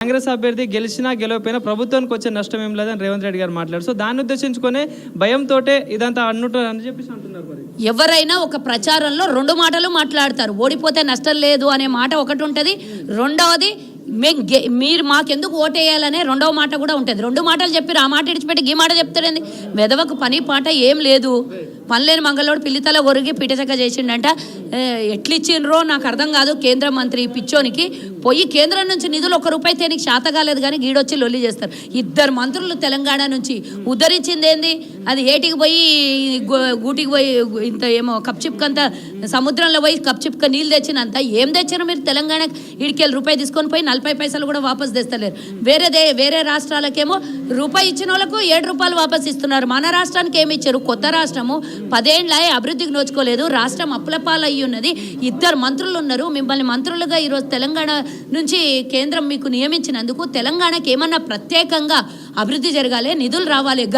కాంగ్రెస్ అభ్యర్థి గెలిచినా గెలవకపోయినా ప్రభుత్వానికి వచ్చే నష్టం ఏం లేదని రేవంత్ రెడ్డి గారు మాట్లాడారు. సో దాన్ని ఉద్దేశించుకునే భయంతో ఇదంతా అని చెప్పేసి అంటున్నారు. మరి ఎవరైనా ఒక ప్రచారంలో రెండు మాటలు మాట్లాడతారు. ఓడిపోతే నష్టం లేదు అనే మాట ఒకటి ఉంటుంది, రెండవది మీరు మాకెందుకు ఓటేయాలనే రెండవ మాట కూడా ఉంటుంది. రెండు మాటలు చెప్పారు, ఆ మాట ఇడిచిపెట్టి ఈ మాట చెప్తారండి. మెదవకు పని పాట ఏం లేదు. పనిలేని మంగళోడు పిల్లితల ఒరిగి పిటచక్క చేసిండంట. ఎట్లిచ్చిండ్రో నాకు అర్థం కాదు. కేంద్ర మంత్రి పిచ్చోనికి పోయి కేంద్రం నుంచి నిధులు ₹1 తేనికి శాత కాలేదు, కానీ గీడొచ్చి లొల్లి చేస్తారు. 2 మంత్రులు తెలంగాణ నుంచి ఉద్ధరించింది ఏంది? అది ఏటికి పోయి గూటికి పోయి ఇంత ఏమో కప్చిప్కంతా సముద్రంలో పోయి కప్చిప్క నీళ్ళు తెచ్చినంత ఏం తెచ్చారు మీరు? తెలంగాణ ఇడికెళ్ళి రూపాయి తీసుకొని పోయి 40 పైసలు కూడా వాపస్ తెస్తలేరు. వేరే రాష్ట్రాలకేమో రూపాయి ఇచ్చిన వాళ్ళకు ₹7 వాపస్ ఇస్తున్నారు. మన రాష్ట్రానికి ఏమి ఇచ్చారు? కొత్త రాష్ట్రము 10 ఏళ్ళ అభివృద్ధికి నోచుకోలేదు, రాష్ట్రం అప్పుల పాలయ్యి ఉన్నది. 2 మంత్రులు ఉన్నారు. మిమ్మల్ని మంత్రులుగా ఈరోజు తెలంగాణ నుంచి కేంద్రం మీకు నియమించినందుకు తెలంగాణకి ఏమన్నా ప్రత్యేకంగా అభివృద్ధి జరగాలి, నిధులు రావాలి.